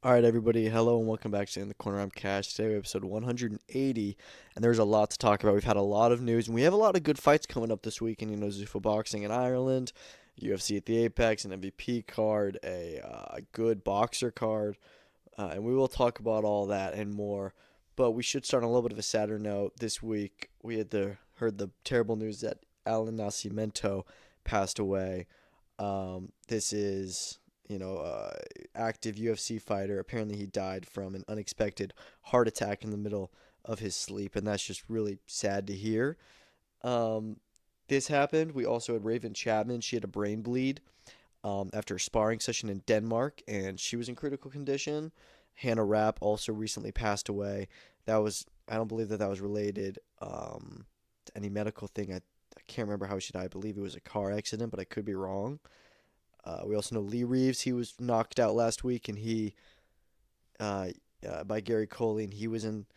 All right, everybody. Hello and welcome back to In the Corner. I'm Cash. Today we have episode 180, and there's a lot to talk about. We've had a lot of news, and we have a lot of good fights coming up this week. And Zuffa boxing in Ireland, UFC at the Apex, an MVP card, a good boxer card, and we will talk about all that and more. But we should start on a little bit of a sadder note. This week we had heard the terrible news that Alan Nascimento passed away. This is active UFC fighter. Apparently, he died from an unexpected heart attack in the middle of his sleep, and that's just really sad to hear. Um, this happened. We also had Raven Chapman. She had a brain bleed after a sparring session in Denmark, and she was in critical condition. Hannah Rapp also recently passed away. I don't believe that was related to any medical thing. I can't remember how she died. I believe it was a car accident, but I could be wrong. We also know Lee Reeves. He was knocked out last week, and uh, by Gary Coley, and he was in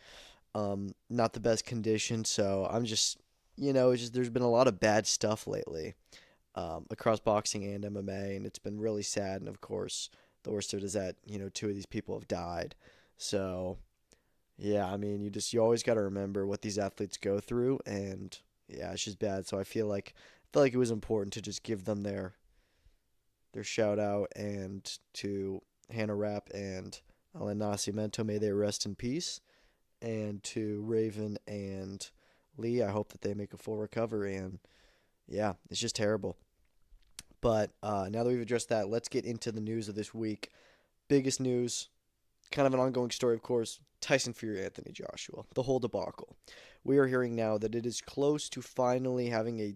not the best condition. So I'm just, it's just there's been a lot of bad stuff lately across boxing and MMA, and it's been really sad. And of course, the worst of it is that two of these people have died. So yeah, I mean, you always got to remember what these athletes go through, and yeah, it's just bad. So I feel like it was important to just give them their shout out, and to Hannah Rapp and Alan Nascimento, may they rest in peace. And to Raven and Lee, I hope that they make a full recovery. And yeah, it's just terrible. But now that we've addressed that, let's get into the news of this week. Biggest news, kind of an ongoing story, of course. Tyson Fury, Anthony Joshua, the whole debacle. We are hearing now that it is close to finally having a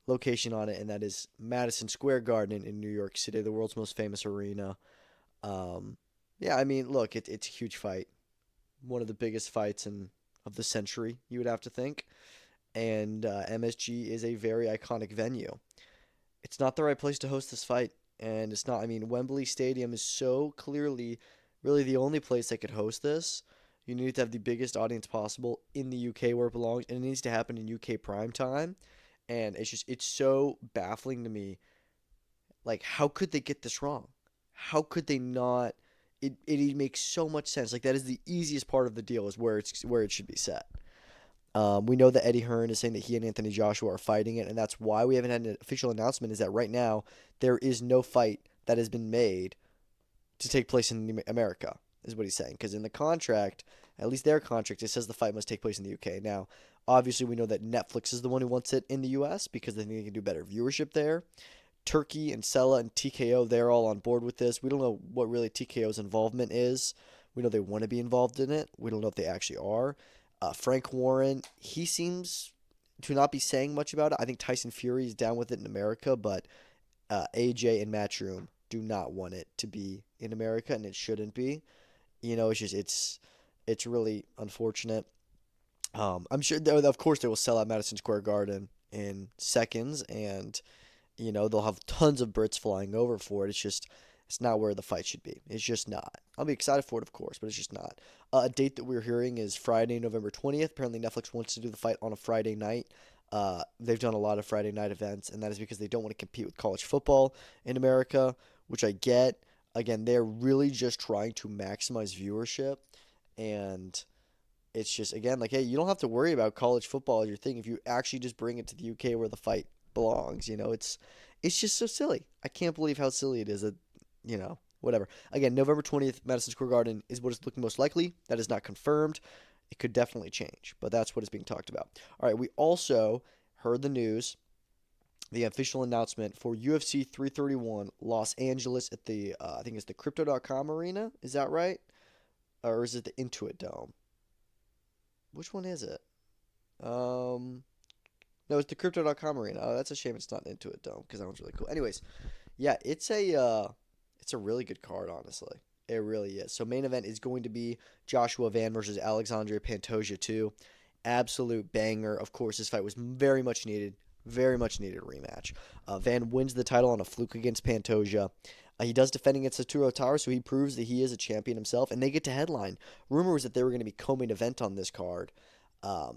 location on it, and that is Madison Square Garden in New York City, the world's most famous arena. Um, yeah, I mean, look, it's a huge fight, one of the biggest fights of the century, you would have to think. And MSG is a very iconic venue. It's not the right place to host this fight, and it's not. I mean, Wembley Stadium is so clearly, really the only place that could host this. You need to have the biggest audience possible in the UK where it belongs, and it needs to happen in UK prime time. And it's so baffling to me. Like, how could they get this wrong? How could they not? It makes so much sense. Like, that is the easiest part of the deal, is where it should be set. We know that Eddie Hearn is saying that he and Anthony Joshua are fighting it, and that's why we haven't had an official announcement. Is that right now there is no fight that has been made to take place in America, is what he's saying. Because in the contract, at least their contract, it says the fight must take place in the UK. Now, obviously, we know that Netflix is the one who wants it in the US because they think they can do better viewership there. Turkey and Sella and TKO, they're all on board with this. We don't know what really TKO's involvement is. We know they want to be involved in it. We don't know if they actually are. Frank Warren, he seems to not be saying much about it. I think Tyson Fury is down with it in America, but AJ and Matchroom do not want it to be in America, and it shouldn't be. It's really unfortunate. I'm sure, of course, they will sell out Madison Square Garden in seconds, and they'll have tons of Brits flying over for it. It's not where the fight should be. It's just not. I'll be excited for it, of course, but it's just not. A date that we're hearing is Friday, November 20th. Apparently, Netflix wants to do the fight on a Friday night. They've done a lot of Friday night events, and that is because they don't want to compete with college football in America, which I get. Again, they're really just trying to maximize viewership, and it's just, again, like, hey, you don't have to worry about college football as your thing if you actually just bring it to the UK where the fight belongs. It's just so silly. I can't believe how silly it is that, whatever. Again, November 20th, Madison Square Garden is what is looking most likely. That is not confirmed. It could definitely change, but that's what is being talked about. All right, we also heard the official announcement for UFC 331 Los Angeles at the, I think it's the Crypto.com arena. Is that right? Or is it the Intuit Dome? Which one is it? Um, no, it's the Crypto.com arena. Oh, that's a shame it's not Intuit Dome because that one's really cool. Anyways, yeah, it's a really good card, honestly. It really is. So main event is going to be Joshua Van versus Alexandre Pantoja 2. Absolute banger. Of course, this fight was very much needed. Very much needed rematch. Van wins the title on a fluke against Pantoja. He does defend against Arturo Tower, so he proves that he is a champion himself, and they get to headline. Rumor was that they were going to be co-main event on this card.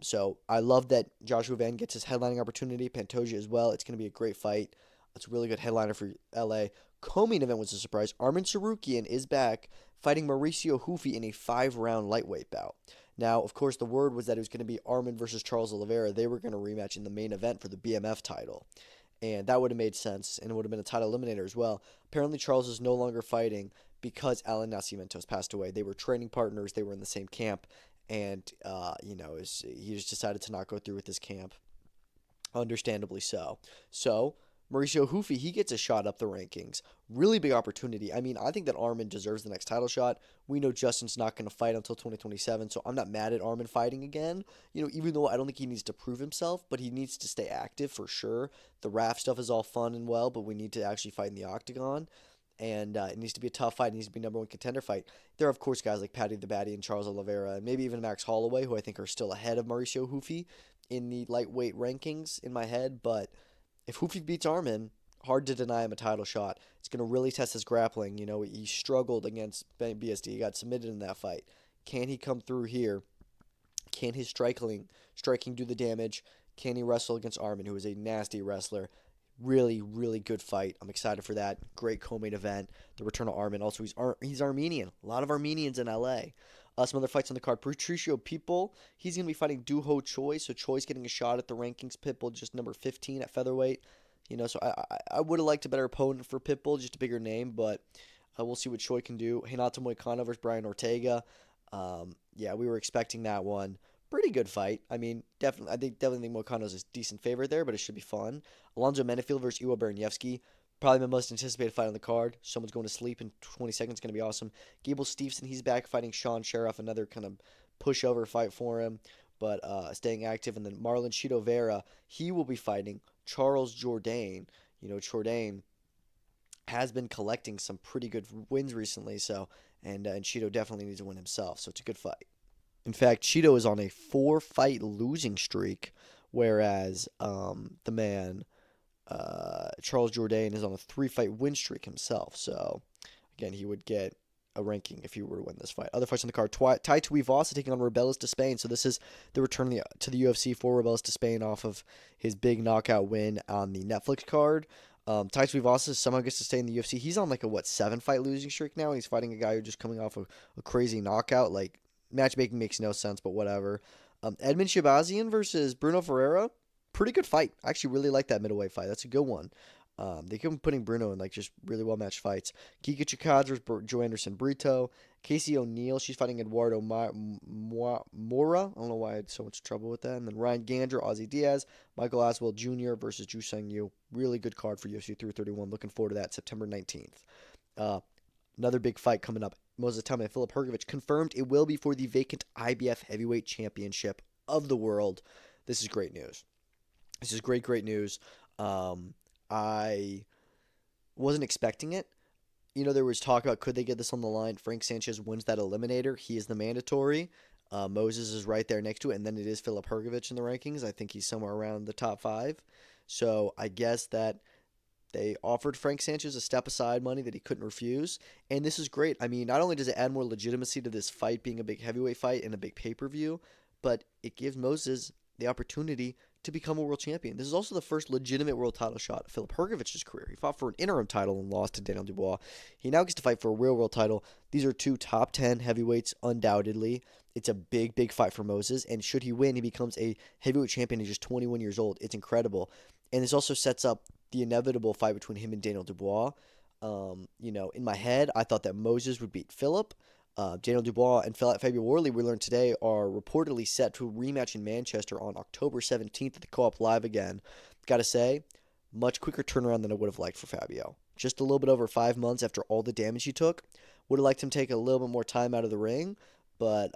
So I love that Joshua Van gets his headlining opportunity, Pantoja as well. It's going to be a great fight. It's a really good headliner for LA. Co-main event was a surprise. Arman Tsarukyan is back fighting Mauricio Ruffy in a 5-round lightweight bout. Now, of course, the word was that it was going to be Arman versus Charles Oliveira. They were going to rematch in the main event for the BMF title. And that would have made sense, and it would have been a title eliminator as well. Apparently, Charles is no longer fighting because Alan Nascimento's passed away. They were training partners. They were in the same camp. And, he just decided to not go through with his camp. Understandably so. So, Mauricio Ruffy, he gets a shot up the rankings. Really big opportunity. I mean, I think that Arman deserves the next title shot. We know Justin's not going to fight until 2027, so I'm not mad at Arman fighting again. Even though I don't think he needs to prove himself, but he needs to stay active for sure. The RAF stuff is all fun and well, but we need to actually fight in the octagon. And it needs to be a tough fight. It needs to be number one contender fight. There are, of course, guys like Paddy the Baddy and Charles Oliveira, and maybe even Max Holloway, who I think are still ahead of Mauricio Ruffy in the lightweight rankings in my head. But if Ruffy beats Arman, hard to deny him a title shot. It's going to really test his grappling. He struggled against BSD. He got submitted in that fight. Can he come through here? Can his striking do the damage? Can he wrestle against Arman, who is a nasty wrestler? Really, really good fight. I'm excited for that. Great co-main event. The return of Arman. Also, he's Armenian. A lot of Armenians in LA. Some other fights on the card. Patricio Pitbull. He's going to be fighting Doo Ho Choi. So Choi's getting a shot at the rankings. Pitbull just number 15 at featherweight. So I would have liked a better opponent for Pitbull, just a bigger name, but we'll see what Choi can do. Renato Moicano versus Brian Ortega. We were expecting that one. Pretty good fight. I mean, definitely think Moicano's a decent favorite there, but it should be fun. Alonzo Menefield versus Iwa Berniewski. Probably my most anticipated fight on the card. Someone's going to sleep in 20 seconds. Going to be awesome. Gable Stevenson, he's back fighting Sean Sheriff. Another kind of pushover fight for him, but staying active. And then Marlon Chito Vera, he will be fighting Charles Jourdain. Jourdain has been collecting some pretty good wins recently, and Chito definitely needs to win himself, so it's a good fight. In fact, Chito is on a 4-fight losing streak, whereas the man Charles Jourdain is on a 3-fight win streak himself. So again, he would get a ranking if he were to win this fight. Other fights on the card: Tai Tuivasa taking on Rebellis Despain. So this is the return to the UFC for Rebellis Despain off of his big knockout win on the Netflix card. Tai Tuivasa somehow gets to stay in the UFC. He's on 7-fight losing streak now, and he's fighting a guy who's just coming off a crazy knockout. Matchmaking makes no sense, but whatever. Edmund Shabazian versus Bruno Ferreira. Pretty good fight. I actually really like that middleweight fight. That's a good one. They keep putting Bruno in just really well-matched fights. Kika Chikadze versus Joe Anderson Brito. Casey O'Neill, she's fighting Eduardo Mora. I don't know why I had so much trouble with that. And then Ryan Gander, Ozzy Diaz. Michael Aswell Jr. versus Ju Sung Yu. Really good card for UFC 331. Looking forward to that September 19th. Another big fight coming up. Moses Tama and Filip Hrgovic confirmed it will be for the vacant IBF Heavyweight Championship of the world. This is great news. This is great news. I wasn't expecting it. There was talk about could they get this on the line. Frank Sanchez wins that eliminator. He is the mandatory. Moses is right there next to it, and then it is Filip Hrgovic in the rankings. I think he's somewhere around the top 5. So I guess that they offered Frank Sanchez a step-aside money that he couldn't refuse, and this is great. I mean, not only does it add more legitimacy to this fight being a big heavyweight fight and a big pay-per-view, but it gives Moses the opportunity to become a world champion. This is also the first legitimate world title shot of Filip Hrgovic's career. He fought for an interim title and lost to Daniel Dubois. He now gets to fight for a real world title. These are 2 top 10 heavyweights, undoubtedly. It's a big fight for Moses, and should he win, he becomes a heavyweight champion at just 21 years old. It's incredible. And this also sets up the inevitable fight between him and Daniel Dubois. In my head, I thought that Moses would beat Filip. Daniel Dubois and Fabio Worley, we learned today, are reportedly set to rematch in Manchester on October 17th at the Co-op Live again. Gotta say, much quicker turnaround than I would have liked for Fabio. Just a little bit over 5 months after all the damage he took. Would have liked him to take a little bit more time out of the ring, but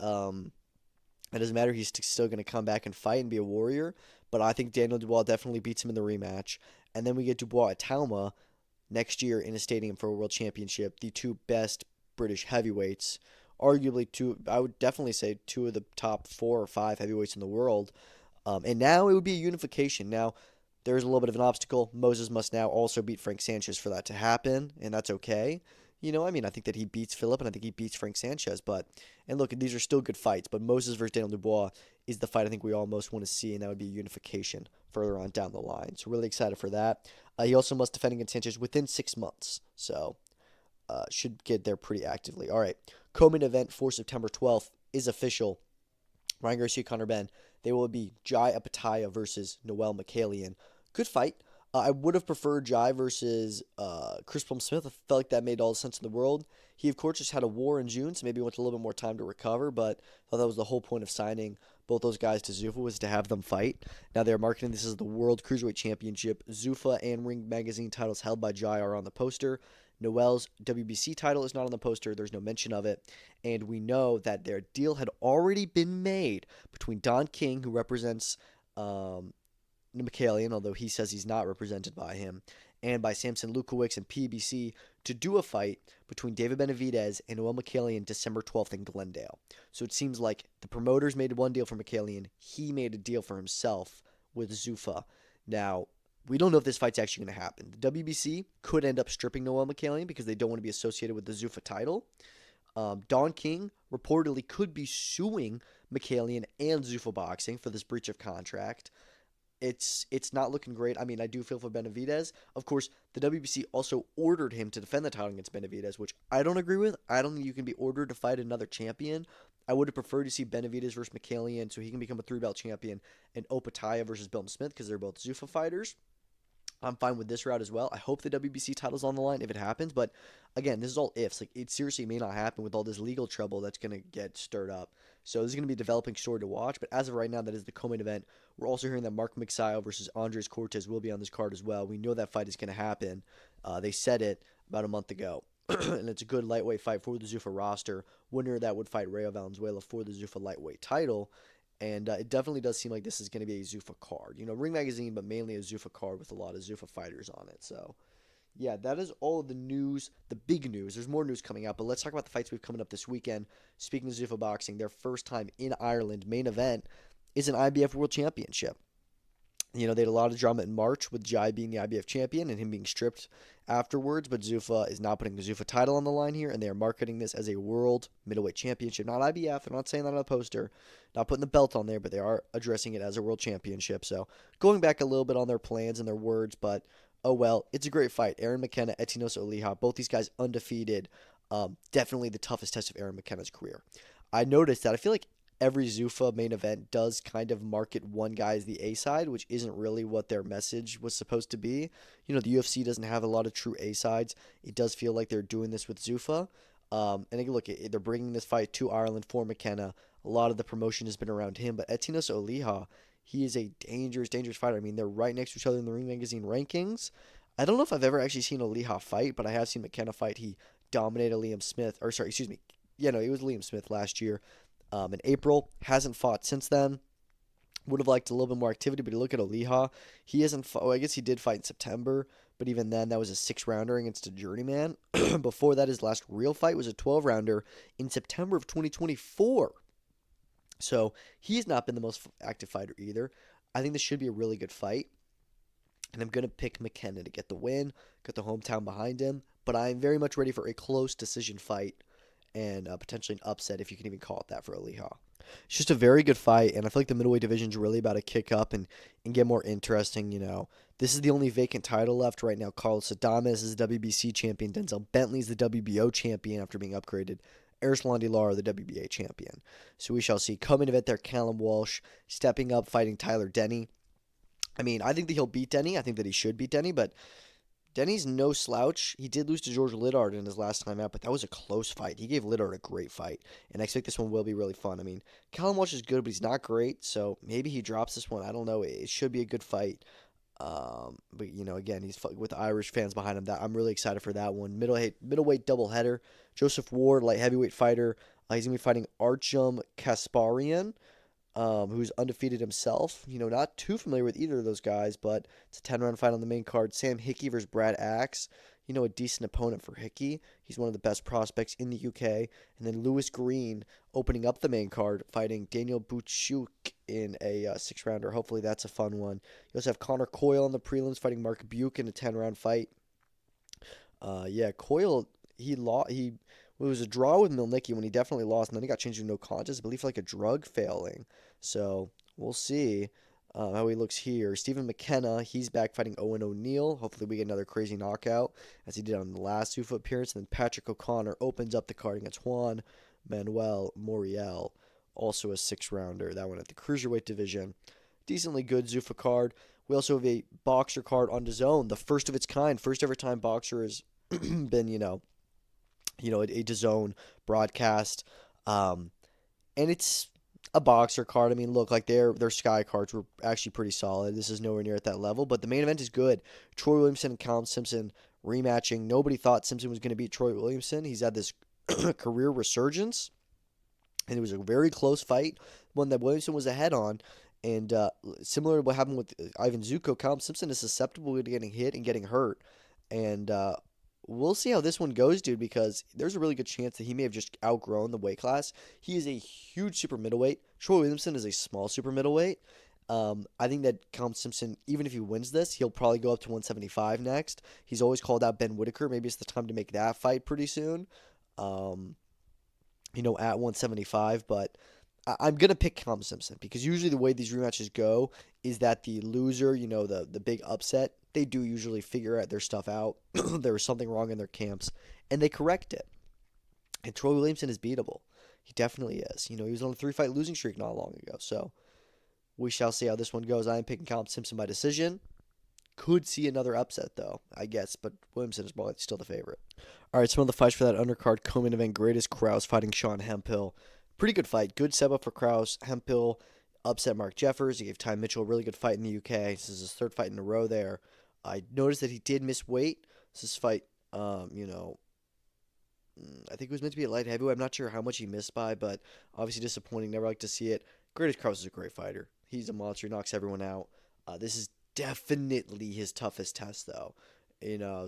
it doesn't matter. He's still going to come back and fight and be a warrior. But I think Daniel Dubois definitely beats him in the rematch. And then we get Dubois at Talma next year in a stadium for a world championship. The 2 best British heavyweights, arguably 2, I would definitely say 2 of the top 4 or 5 heavyweights in the world. And now it would be a unification. Now, there's a little bit of an obstacle. Moses must now also beat Frank Sanchez for that to happen, and that's okay. I think that he beats Filip, and I think he beats Frank Sanchez. And look, these are still good fights, but Moses versus Daniel Dubois is the fight I think we all most want to see, and that would be unification further on down the line. So really excited for that. He also must defend against Sanchez within 6 months. So should get there pretty actively. All right, co-main event for September 12th is official. Ryan Garcia, Conor Benn. They will be Jai Opetaia versus Noel Mikaelian. Good fight. I would have preferred Jai versus Chris Plum Smith. I felt like that made all the sense in the world. He, of course, just had a war in June, so maybe went a little bit more time to recover, but I thought that was the whole point of signing both those guys to Zuffa, was to have them fight. Now they're marketing this as the World Cruiserweight Championship. Zuffa and Ring Magazine titles held by Jai are on the poster. Noel's WBC title is not on the poster. There's no mention of it. And we know that their deal had already been made between Don King, who represents Mikaelian, although he says he's not represented by him, and by Samson Lukowicz and PBC to do a fight between David Benavidez and Noel Mikaelian December 12th in Glendale. So it seems like the promoters made one deal for Mikaelian. He made a deal for himself with Zuffa. Now, we don't know if this fight's actually going to happen. The WBC could end up stripping Noel Mikaelian because they don't want to be associated with the Zuffa title. Don King reportedly could be suing Mikaelian and Zuffa Boxing for this breach of contract. It's not looking great. I mean, I do feel for Benavidez. Of course, the WBC also ordered him to defend the title against Benavidez, which I don't agree with. I don't think you can be ordered to fight another champion. I would have preferred to see Benavidez versus Mikaelian so he can become a 3-belt champion, and Opetaia versus Dalton Smith because they're both Zuffa fighters. I'm fine with this route as well. I hope the WBC title's on the line if it happens, but again, this is all ifs. Like, it seriously may not happen with all this legal trouble that's going to get stirred up. So this is going to be a developing story to watch, but as of right now, that is the co-main event. We're also hearing that Mark Magsayo versus Andres Cortez will be on this card as well. We know that fight is going to happen. They said it about a month ago, and it's a good lightweight fight for the Zuffa roster. Winner of that would fight Rayo Valenzuela for the Zuffa lightweight title. And it definitely does seem like this is going to be a Zuffa card. You know, Ring Magazine, but mainly a Zuffa card with a lot of Zuffa fighters on it. So, yeah, that is all of the news, the big news. There's more news coming out, but let's talk about the fights we have coming up this weekend. Speaking of Zuffa Boxing, their first time in Ireland, main event, is an IBF World Championship. You know, they had a lot of drama in March with Jai being the IBF champion and him being stripped afterwards, but Zuffa is not putting the Zuffa title on the line here, and they are marketing this as a world middleweight championship, not IBF. They're not saying that on the poster, not putting the belt on there, but they are addressing it as a world championship. So going back a little bit on their plans and their words, but oh well, it's a great fight. Aaron McKenna, Etinosa Oliha, both these guys undefeated. Definitely the toughest test of Aaron McKenna's career. I noticed that I feel like every Zuffa main event does kind of market one guy as the A side, which isn't really what their message was supposed to be. You know, the UFC doesn't have a lot of true A sides. It does feel like they're doing this with Zuffa. And look, they're bringing this fight to Ireland for McKenna. A lot of the promotion has been around him, but Etinosa Oliha, he is a dangerous, dangerous fighter. I mean, they're right next to each other in the Ring Magazine rankings. I don't know if I've ever actually seen Oliha fight, but I have seen McKenna fight. He dominated Liam Smith, or sorry, excuse me. Yeah, no, it was Liam Smith last year. In April, hasn't fought since then. Would have liked a little bit more activity, but you look at Oliha, he hasn't fought. Well, I guess he did fight in September, but even then, that was a 6-rounder against a journeyman. Before that, his last real fight was a 12-rounder in September of 2024. So he's not been the most active fighter either. I think this should be a really good fight, and I'm going to pick McKenna to get the win, get the hometown behind him, but I'm very much ready for a close decision fight and potentially an upset, if you can even call it that, for Oliha. It's just a very good fight, and I feel like the middleweight division is really about to kick up and get more interesting. You know, this is the only vacant title left right now. Carlos Adames is the WBC champion. Denzel Bentley is the WBO champion after being upgraded. Arslan Lara, the WBA champion. So we shall see. Coming event there, Callum Walsh stepping up, fighting Tyler Denny. I mean, I think that he'll beat Denny. I think that he should beat Denny, but Denny's no slouch. He did lose to George Liddard in his last time out, but that was a close fight. He gave Liddard a great fight, and I expect this one will be really fun. I mean, Callum Walsh is good, but he's not great, so maybe he drops this one. I don't know. It should be a good fight. But, you know, again, he's with Irish fans behind him. That I'm really excited for that one. Middleweight doubleheader. Joseph Ward, light heavyweight fighter. He's going to be fighting Artyom Kasparian, who's undefeated himself. You know, not too familiar with either of those guys, but it's a 10-round fight on the main card. Sam Hickey versus Brad Axe. You know, a decent opponent for Hickey. He's one of the best prospects in the UK. And then Lewis Green opening up the main card, fighting Daniel Buchuk in a 6-rounder. Hopefully that's a fun one. You also have Connor Coyle in the prelims, fighting Mark Buke in a 10-round fight. Coyle, it was a draw with Milnicki when he definitely lost, and then he got changed to no contest, I believe, for like a drug failing. So we'll see. How he looks here. Stephen McKenna, he's back fighting Owen O'Neill. Hopefully we get another crazy knockout as he did on the last Zuffa appearance. And then Patrick O'Connor opens up the card against Juan Manuel Moriel, also a 6-rounder. That one at the cruiserweight division. Decently good Zuffa card. We also have a boxer card on DAZN, the first of its kind, first ever time boxer has been, a DAZN broadcast. And it's a boxer card. I mean, look, like their Sky cards were actually pretty solid. This is nowhere near at that level, but the main event is good. Troy Williamson and Callum Simpson rematching. Nobody thought Simpson was going to beat Troy Williamson. He's had this career resurgence, and it was a very close fight, one that Williamson was ahead on. And similar to what happened with Ivan Zuko, Callum Simpson is susceptible to getting hit and getting hurt. And we'll see how this one goes, dude, because there's a really good chance that he may have just outgrown the weight class. He is a huge super middleweight. Troy Williamson is a small super middleweight. I think that Callum Simpson, even if he wins this, he'll probably go up to 175 next. He's always called out Ben Whitaker. Maybe it's the time to make that fight pretty soon, at 175. But I'm going to pick Callum Simpson because usually the way these rematches go is that the loser, the big upset, they do usually figure their stuff out. There was something wrong in their camps, and they correct it. And Troy Williamson is beatable. He definitely is. He was on a 3-fight losing streak not long ago. So we shall see how this one goes. I am picking Callum Simpson by decision. Could see another upset, though, I guess, but Williamson is probably still the favorite. All right, some of the fights for that undercard co-main event. Greatest Krause fighting Sean Hemphill. Pretty good fight. Good setup for Krause. Hemphill upset Mark Jeffers. He gave Ty Mitchell a really good fight in the UK. This is his 3rd fight in a row there. I noticed that he did miss weight. This fight, I think it was meant to be a light heavyweight. I'm not sure how much he missed by, but obviously disappointing. Never like to see it. Greatest Krause is a great fighter. He's a monster. He knocks everyone out. This is definitely his toughest test, though.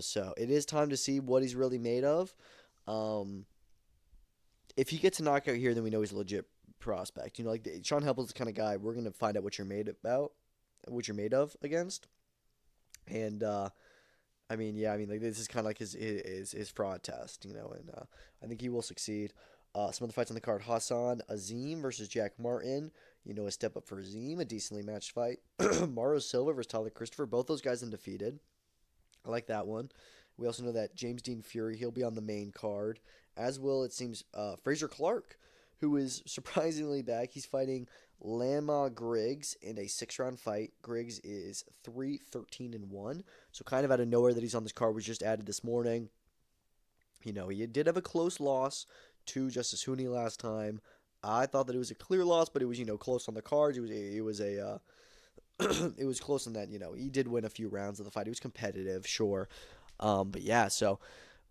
So it is time to see what he's really made of. If he gets a knockout here, then we know he's a legit prospect. Sean Hempel's the kind of guy we're gonna find out what you're made of against. And this is kind of like his fraud test, and I think he will succeed. Some of the fights on the card: Hassan Azim versus Jack Martin. A step up for Azim, a decently matched fight. Mauro Silva versus Tyler Christopher. Both those guys undefeated. I like that one. We also know that James Dean Fury, he'll be on the main card, as will, it seems, Fraser Clark, who is surprisingly back. He's fighting Lama Griggs in a 6-round fight. Griggs is 3-13-1, so kind of out of nowhere that he's on this card was just added this morning. He did have a close loss to Justice Hooney last time. I thought that it was a clear loss, but it was, close on the cards. It was close in that, he did win a few rounds of the fight. He was competitive, sure. But yeah, so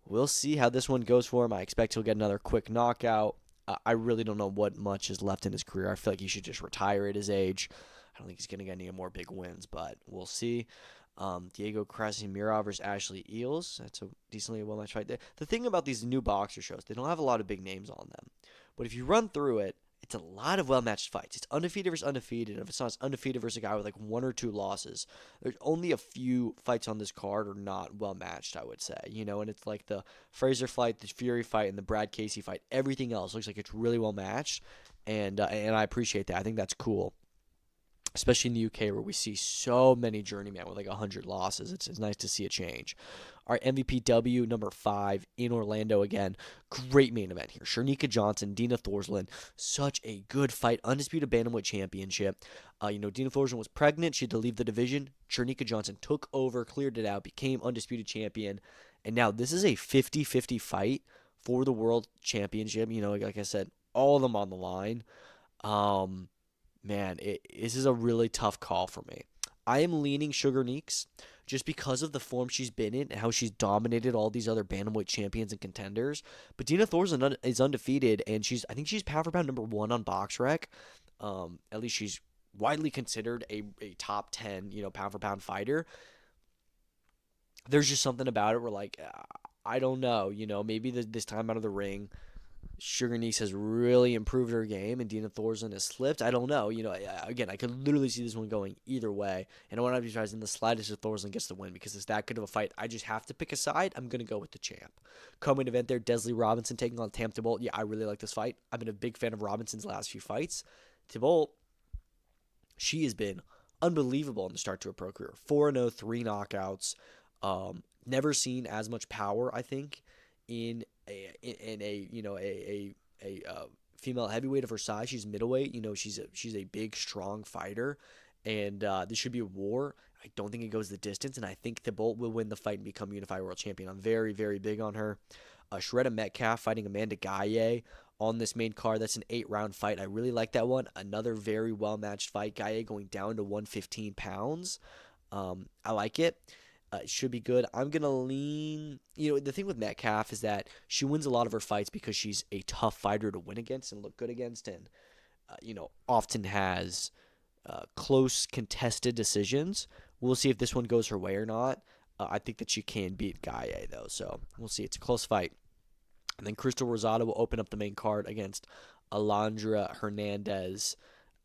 we'll see how this one goes for him. I expect he'll get another quick knockout. I really don't know what much is left in his career. I feel like he should just retire at his age. I don't think he's going to get any more big wins, but we'll see. Diego Krasimira versus Ashley Eels. That's a decently well-matched fight there. The thing about these new boxer shows, they don't have a lot of big names on them. But if you run through it, it's a lot of well-matched fights. It's undefeated versus undefeated. And if it's not, it's undefeated versus a guy with like 1 or 2 losses. There's only a few fights on this card are not well-matched, I would say. And it's like the Fraser fight, the Fury fight, and the Brad Casey fight. Everything else looks like it's really well-matched. And I appreciate that. I think that's cool. Especially in the UK where we see so many journeymen with like 100 losses. It's nice to see a change. Our MVPW number 5 in Orlando again. Great main event here. Cherneka Johnson, Dina Thorslund. Such a good fight. Undisputed Bantamweight Championship. Dina Thorslund was pregnant. She had to leave the division. Cherneka Johnson took over, cleared it out, became undisputed champion. And now this is a 50-50 fight for the world championship. Like I said, all of them on the line. Man, this is a really tough call for me. I am leaning Sugar Neeks just because of the form she's been in and how she's dominated all these other bantamweight champions and contenders. But Dina Thorslund is undefeated, and I think she's pound for pound number 1 on BoxRec. At least she's widely considered a top 10, pound for pound fighter. There's just something about it where I don't know, maybe this time out of the ring, Sugar Neeks has really improved her game, and Dina Thorslund has slipped. I don't know. Again, I could literally see this one going either way, and I want to be surprised in the slightest if Thorslund gets the win because it's that good of a fight. I just have to pick a side. I'm going to go with the champ. Co-main event there, Desley Robinson taking on Tam Thibault. Yeah, I really like this fight. I've been a big fan of Robinson's last few fights. Thibault, she has been unbelievable in the start to a pro career. 4-0, 3 knockouts. Never seen as much power, I think, in a female heavyweight of her size. She's middleweight. She's a big, strong fighter, and this should be a war. I don't think it goes the distance, and I think the Bolt will win the fight and become Unify World Champion. I'm very, very big on her. Sheretta Metcalf fighting Amanda Gaye on this main card. That's an 8-round fight. I really like that one. Another very well-matched fight. Gaye going down to 115 pounds. I like it. It should be good. I'm going to lean... the thing with Metcalf is that she wins a lot of her fights because she's a tough fighter to win against and look good against, and, often has close, contested decisions. We'll see if this one goes her way or not. I think that she can beat Gaye, though, so we'll see. It's a close fight. And then Crystal Rosado will open up the main card against Alondra Hernandez.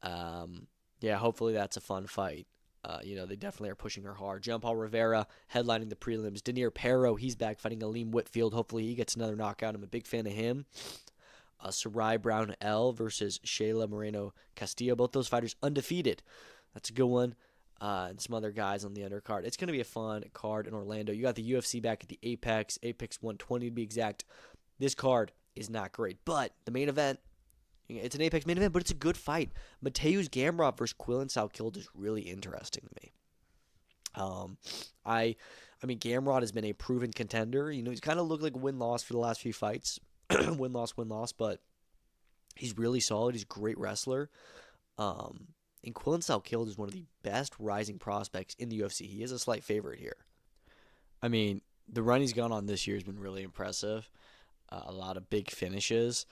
Hopefully that's a fun fight. They definitely are pushing her hard. Jean-Paul Rivera headlining the prelims. Danier Paro, he's back fighting Aleem Whitfield. Hopefully he gets another knockout. I'm a big fan of him. Sarai Brown L versus Shayla Moreno Castillo. Both those fighters undefeated. That's a good one. And some other guys on the undercard. It's going to be a fun card in Orlando. You got the UFC back at the Apex 120 to be exact. This card is not great, but the main event, it's an Apex main event, but it's a good fight. Mateusz Gamrot versus Quillan Salkilld is really interesting to me. Gamrot has been a proven contender. He's kind of looked like win-loss for the last few fights. win-loss, but he's really solid. He's a great wrestler. And Quillan Salkilld is one of the best rising prospects in the UFC. He is a slight favorite here. The run he's gone on this year has been really impressive. A lot of big finishes.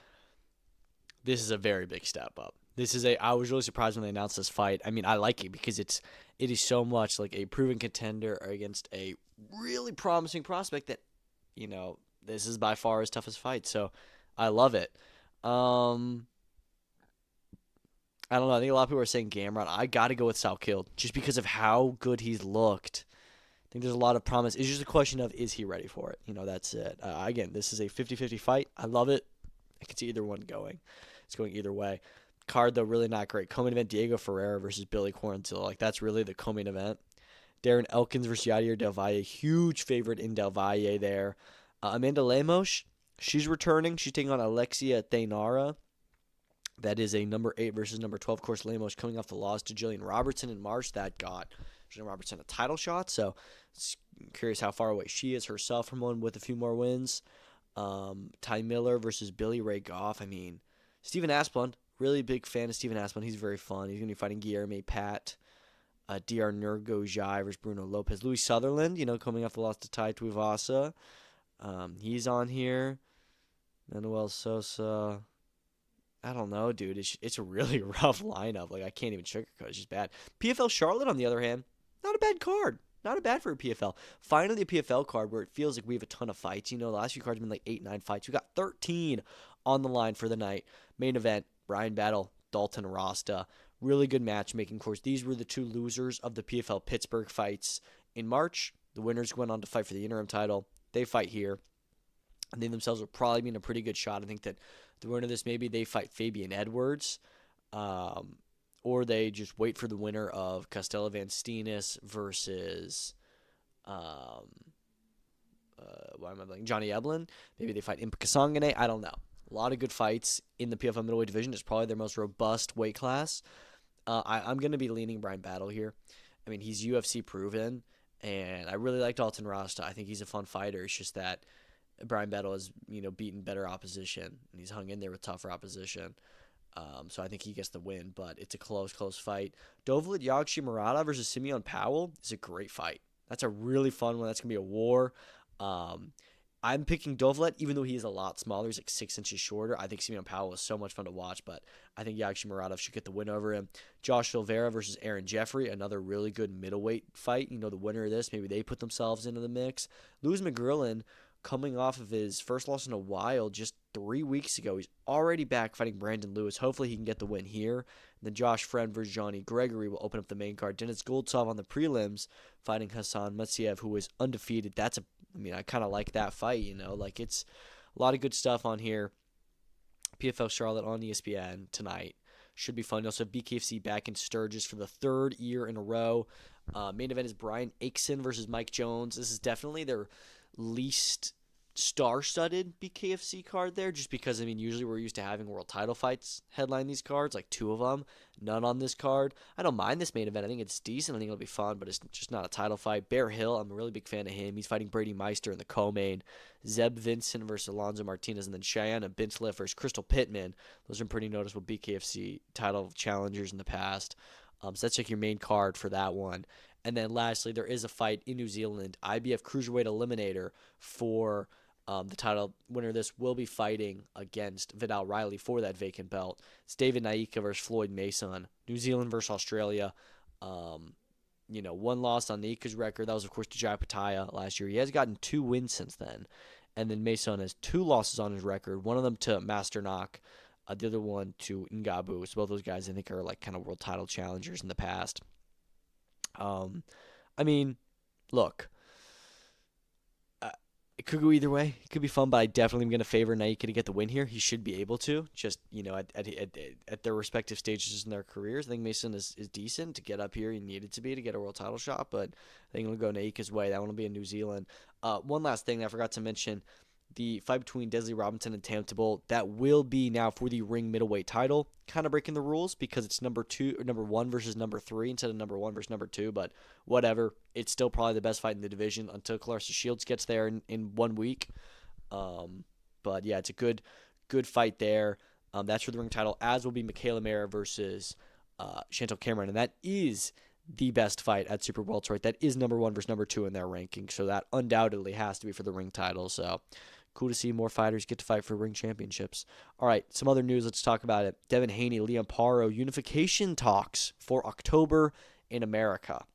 This is a very big step up. I was really surprised when they announced this fight. I like it because it is so much like a proven contender against a really promising prospect that, this is by far his toughest fight. So I love it. I don't know. I think a lot of people are saying Gamrot. I got to go with Salkilld just because of how good he's looked. I think there's a lot of promise. It's just a question of, is he ready for it? That's it. Again, this is a 50-50 fight. I love it. I can see either one going. It's going either way. Card, though, really not great. Co-main event, Diego Ferreira versus Billy Quarantillo. That's really the co-main event. Darren Elkins versus Yadier Del Valle. Huge favorite in Del Valle there. Amanda Lemos, she's returning. She's taking on Alexia Thainara. That is a number 8 versus number 12. Of course, Lemos coming off the loss to Jillian Robertson in March. That got Jillian Robertson a title shot. So, curious how far away she is herself from one with a few more wins. Ty Miller versus Billy Ray Goff. Stephen Asplund, really big fan of Stephen Asplund. He's very fun. He's going to be fighting Guillermo Pat. Dr. Nurgojai versus Bruno Lopez. Louis Sutherland, coming off the loss to Tai Tuivasa. He's on here. Manuel Sosa. I don't know, dude. It's a really rough lineup. I can't even sugarcoat it. It's just bad. PFL Charlotte, on the other hand, not a bad card. Not a bad for a PFL. Finally, a PFL card where it feels like we have a ton of fights. The last few cards have been 8, 9 fights. We got 13 on the line for the night. Main event, Bryan Battle, Dalton Rosta. Really good matchmaking. Of course, these were the 2 losers of the PFL Pittsburgh fights in March. The winners went on to fight for the interim title. They fight here. And they themselves will probably be in a pretty good shot. I think that the winner of this, maybe they fight Fabian Edwards. Or they just wait for the winner of Castella Van Steenis versus Johnny Eblin. Maybe they fight Impa Kasangane. I don't know. A lot of good fights in the PFL middleweight division. It's probably their most robust weight class. I'm going to be leaning Bryan Battle here. He's UFC proven, and I really like Dalton Rosta. I think he's a fun fighter. It's just that Bryan Battle has beaten better opposition, and he's hung in there with tougher opposition. So I think he gets the win, but it's a close fight. Dovlet Yagshi Murata versus Simeon Powell is a great fight. That's a really fun one. That's going to be a war. I'm picking Dovlet, even though he is a lot smaller. He's 6 inches shorter. I think Simeon Powell is so much fun to watch, but I think Yagshi Murata should get the win over him. Josh Silveira versus Aaron Jeffrey, another really good middleweight fight. The winner of this, maybe they put themselves into the mix. Lewis McGrillen, coming off of his first loss in a while, just 3 weeks ago. He's already back fighting Brandon Lewis. Hopefully he can get the win here. And then Josh Friend versus Johnny Gregory will open up the main card. Denis Goltsov on the prelims fighting Hassan Matsiev, who is undefeated. I kind of like that fight, it's a lot of good stuff on here. PFL Charlotte on ESPN tonight. Should be fun. You also have BKFC back in Sturgis for the third year in a row. Main event is Brian Aikson versus Mike Jones. This is definitely their least star-studded BKFC card there, just because, I mean, usually we're used to having world title fights headline these cards, like 2 of them. None on this card. I don't mind this main event. I think it's decent. I think it'll be fun, but it's just not a title fight. Bear Hill, I'm a really big fan of him. He's fighting Brady Meister in the co-main. Zeb Vincent versus Alonzo Martinez, and then Cheyenne Bintley versus Crystal Pittman. Those are pretty noticeable BKFC title challengers in the past. So that's like your main card for that one. And then lastly, there is a fight in New Zealand, IBF Cruiserweight Eliminator for the title winner of this will be fighting against Vidal Riley for that vacant belt. It's David Naika versus Floyd Mason. New Zealand versus Australia. One loss on Naika's record. That was, of course, to Opetaia last year. He has gotten 2 wins since then. And then Mason has 2 losses on his record. One of them to Master Knock. The other one to Ngabu. So both those guys, I think, are like kind of world title challengers in the past. Look. It could go either way. It could be fun, but I definitely am going to favor Naika to get the win here. He should be able to, just, at their respective stages in their careers. I think Mason is decent to get up here. He needed to be to get a world title shot, but I think it'll go Naika's way. That one will be in New Zealand. One last thing I forgot to mention, the fight between Desley Robinson and Tam Tibble, that will be now for the ring middleweight title. Kind of breaking the rules because it's number 1 versus number 3 instead of number 1 versus number 2, but whatever. It's still probably the best fight in the division until Clarissa Shields gets there in 1 week. But yeah, it's a good fight there. That's for the ring title, as will be Michaela Mara versus Chantel Cameron, and that is the best fight at Super Welterweight. That is number 1 versus number 2 in their ranking, so that undoubtedly has to be for the ring title. So cool to see more fighters get to fight for ring championships. All right, some other news. Let's talk about it. Devin Haney, Liam Paro, unification talks for October in America.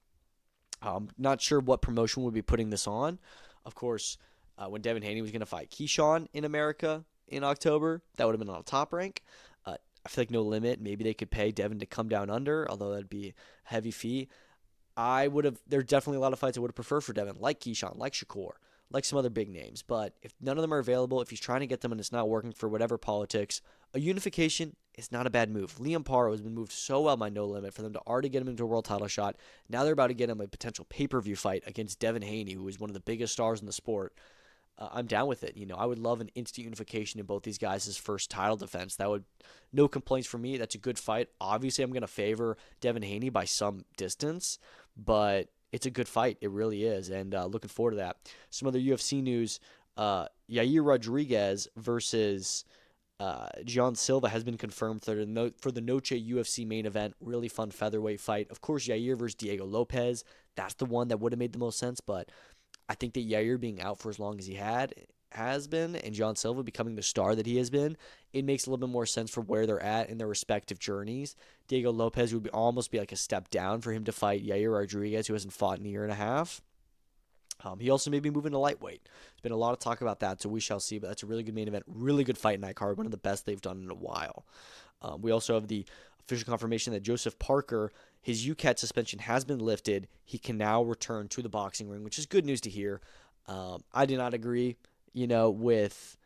Not sure what promotion would be putting this on. Of course, when Devin Haney was going to fight Keyshawn in America in October, that would have been on a top rank. I feel like No Limit. Maybe they could pay Devin to come down under, although that'd be a heavy fee. There's definitely a lot of fights I would have preferred for Devin, like Keyshawn, like Shakur, like some other big names. But if none of them are available, if he's trying to get them and it's not working for whatever politics, a unification is not a bad move. Liam Paro has been moved so well by No Limit for them to already get him into a world title shot. Now they're about to get him a potential pay-per-view fight against Devin Haney, who is one of the biggest stars in the sport. I'm down with it. I would love an instant unification in both these guys' first title defense. No complaints from me. That's a good fight. Obviously, I'm going to favor Devin Haney by some distance, but it's a good fight. It really is, and looking forward to that. Some other UFC news, Yair Rodriguez versus John Silva has been confirmed for the Noche UFC main event. Really fun featherweight fight. Of course, Yair versus Diego Lopez. That's the one that would have made the most sense, but I think that Yair being out for as long as he has been, and John Silva becoming the star that he has been, it makes a little bit more sense for where they're at in their respective journeys. Diego Lopez would almost be like a step down for him to fight Yair Rodriguez, who hasn't fought in a year and a half. He also may be moving to lightweight. There's been a lot of talk about that, so we shall see, but that's a really good main event, really good fight in that card, one of the best they've done in a while. We also have the official confirmation that Joseph Parker, his UCAT suspension has been lifted. He can now return to the boxing ring, which is good news to hear. I did not agree, with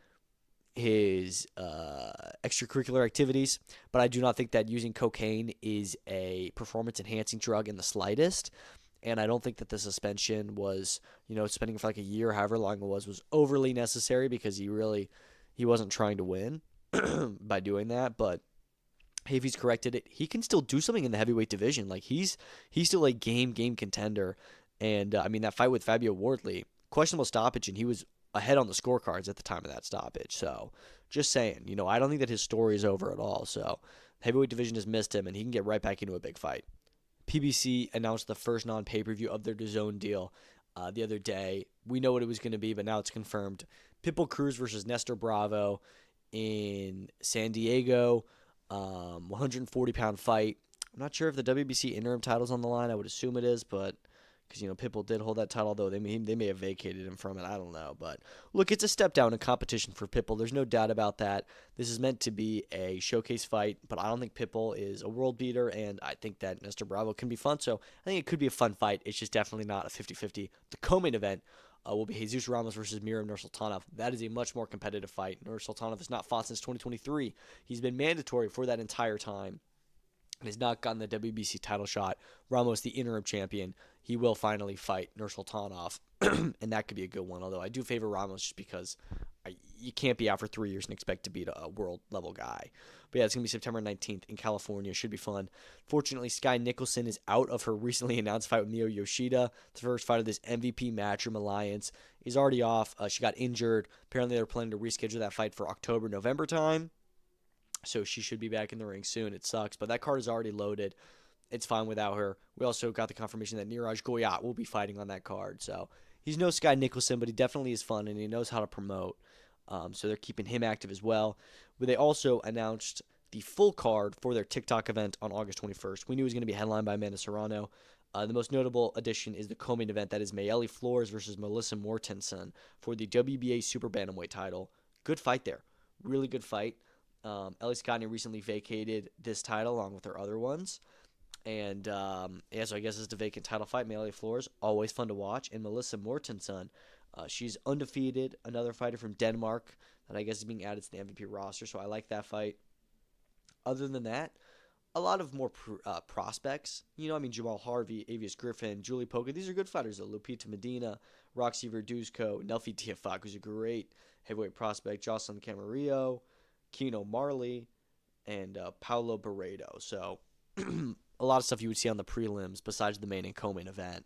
his extracurricular activities, but I do not think that using cocaine is a performance-enhancing drug in the slightest. And I don't think that the suspension was, spending for like a year, however long it was overly necessary, because he wasn't trying to win by doing that. But hey, if he's corrected it, he can still do something in the heavyweight division. Like he's still a game contender. And that fight with Fabio Wardley, questionable stoppage, and he was ahead on the scorecards at the time of that stoppage. So just saying, I don't think that his story is over at all. So heavyweight division has missed him, and he can get right back into a big fight. PBC announced the first non-pay-per-view of their DAZN deal the other day. We know what it was going to be, but now it's confirmed. Pitbull Cruz versus Nestor Bravo in San Diego. 140-pound fight. I'm not sure if the WBC interim title's on the line. I would assume it is, but because Pitbull did hold that title, though they may have vacated him from it. I don't know, but look, it's a step down in competition for Pitbull. There's no doubt about that. This is meant to be a showcase fight, but I don't think Pitbull is a world beater, and I think that Nestor Bravo can be fun. So I think it could be a fun fight. It's just definitely not a 50-50. The co-main event will be Jesus Ramos versus Miram Nursultanov. That is a much more competitive fight. Nursultanov has not fought since 2023. He's been mandatory for that entire time. and has not gotten the WBC title shot. Ramos, the interim champion, he will finally fight Nursultanov, and that could be a good one. Although I do favor Ramos just because you can't be out for 3 years and expect to beat a world-level guy. But yeah, it's going to be September 19th in California. Should be fun. Fortunately, Skye Nicholson is out of her recently announced fight with Mio Yoshida. The first fight of this MVP Matchroom Alliance. He's already off. She got injured. Apparently, they're planning to reschedule that fight for October, November time. So she should be back in the ring soon. It sucks, but that card is already loaded. It's fine without her. We also got the confirmation that Niraj Goyat will be fighting on that card. So he's no Skye Nicholson, but he definitely is fun, and he knows how to promote. So they're keeping him active as well. But they also announced the full card for their TikTok event on August 21st. We knew it was going to be headlined by Amanda Serrano. The most notable addition is the co-main event that is Mayeli Flores versus Melissa Mortensen for the WBA Super Bantamweight title. Good fight there. Really good fight. Ellie Scottney recently vacated this title along with her other ones. And yeah, so I guess it's the vacant title fight. Mayeli Flores, always fun to watch. And Melissa Mortensen, she's undefeated. Another fighter from Denmark that I guess is being added to the MVP roster. So I like that fight. Other than that, a lot of more prospects. Jamal Harvey, Avius Griffin, Julie Poca. These are good fighters. Lupita Medina, Roxy Verduzco, Nelfi Tiafak, who's a great heavyweight prospect. Jocelyn Camarillo, Keno Marley, and Paulo Barredo. So a lot of stuff you would see on the prelims besides the main and co-main event.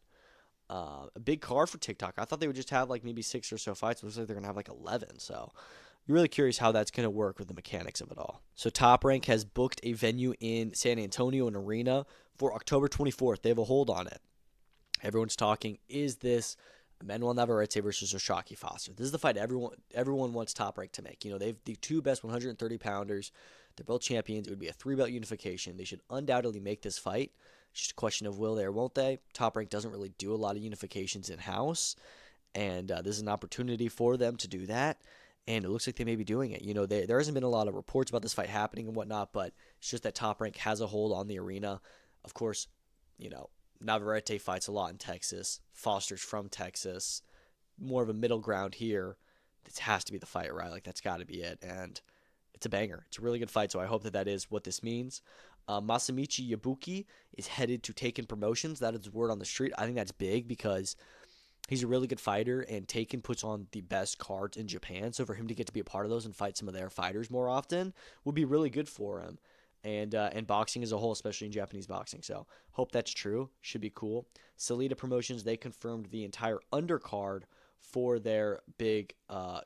A big card for TikTok. I thought they would just have like maybe 6 or so fights. It looks like they're going to have like 11. So you're really curious how that's going to work with the mechanics of it all. So Top Rank has booked a venue in San Antonio, an arena, for October 24th. They have a hold on it. Everyone's talking, is this Manuel Navarrete versus Oshaki Foster? This is the fight everyone wants Top Rank to make. They've the two best 130-pounders. They're both champions. It would be a 3-belt unification. They should undoubtedly make this fight. It's just a question of will they or won't they. Top Rank doesn't really do a lot of unifications in-house, and this is an opportunity for them to do that, and it looks like they may be doing it. There hasn't been a lot of reports about this fight happening and whatnot, but it's just that Top Rank has a hold on the arena. Of course, Navarrete fights a lot in Texas. Foster's from Texas. More of a middle ground here. This has to be the fight, right? Like, that's got to be it, and it's a banger. It's a really good fight, so I hope that is what this means. Masamichi Yabuki is headed to Taken Promotions. That is word on the street. I think that's big because he's a really good fighter, and Taken puts on the best cards in Japan. So for him to get to be a part of those and fight some of their fighters more often would be really good for him. And boxing as a whole, especially in Japanese boxing. So hope that's true. Should be cool. Salida Promotions, they confirmed the entire undercard for their big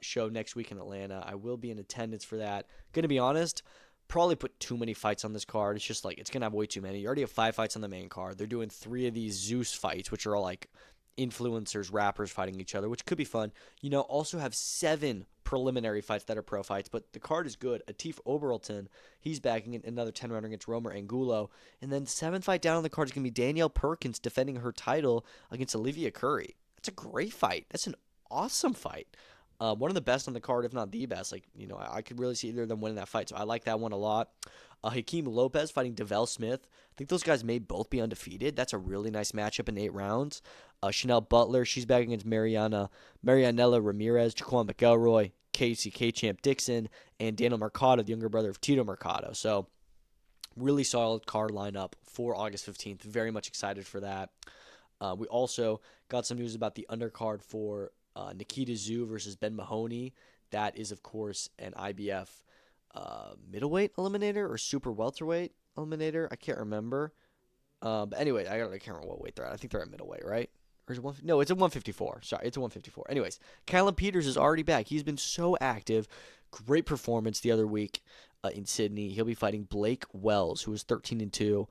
show next week in Atlanta. I will be in attendance for that. Gonna be honest, probably put too many fights on this card. It's just like, it's gonna have way too many. You already have 5 fights on the main card. They're doing 3 of these Zeus fights, which are all like influencers, rappers fighting each other, which could be fun. Also have 7 preliminary fights that are pro fights, but the card is good. Atif Oberlton, he's backing another 10-rounder against Romer Angulo, and then 7th fight down on the card is going to be Danielle Perkins defending her title against Olivia Curry. That's a great fight. That's an awesome fight. One of the best on the card, if not the best. I could really see either of them winning that fight, so I like that one a lot. Hakeem Lopez fighting Devell Smith. I think those guys may both be undefeated. That's a really nice matchup in 8 rounds. Chanel Butler, she's back against Marianella Ramirez, Jaquan McElroy, Casey K-Champ Dixon, and Daniel Mercado, the younger brother of Tito Mercado. So really solid card lineup for August 15th. Very much excited for that. We also got some news about the undercard for Nikita Zhu versus Ben Mahoney. That is, of course, an IBF middleweight eliminator or super welterweight eliminator. I can't remember. But anyway, I can't remember what weight they're at. I think they're at middleweight, right? Or is it no, it's a 154. Sorry, it's a 154. Anyways, Callum Peters is already back. He's been so active. Great performance the other week in Sydney. He'll be fighting Blake Wells, who is 13-2,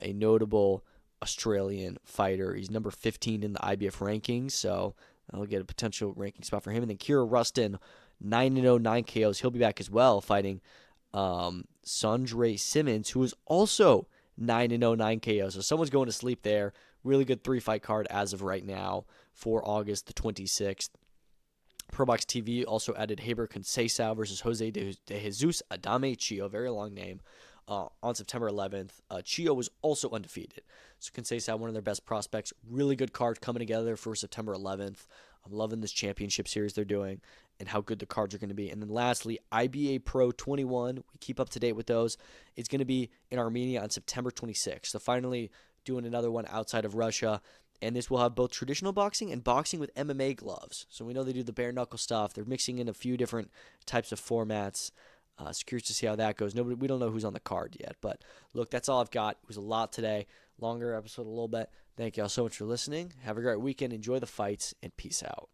a notable Australian fighter. He's number 15 in the IBF rankings, so I'll get a potential ranking spot for him. And then Kira Rustin, 9-0, 9 KOs. He'll be back as well, fighting Sanjay Simmons, who is also 9-0, 9 KOs. So someone's going to sleep there. Really good 3-fight card as of right now for August the 26th. ProBox TV also added Haber Conceição versus Jose de Jesus Adame Chio, very long name, on September 11th. Chio was also undefeated. So Conceição, one of their best prospects. Really good card coming together for September 11th. I'm loving this championship series they're doing. and how good the cards are going to be. And then lastly, IBA Pro 21, we keep up to date with those. It's going to be in Armenia on September 26th. So finally doing another one outside of Russia. And this will have both traditional boxing and boxing with MMA gloves. So we know they do the bare knuckle stuff. They're mixing in a few different types of formats. So curious to see how that goes. We don't know who's on the card yet. But look, that's all I've got. It was a lot today. Longer episode a little bit. Thank you all so much for listening. Have a great weekend. Enjoy the fights, and peace out.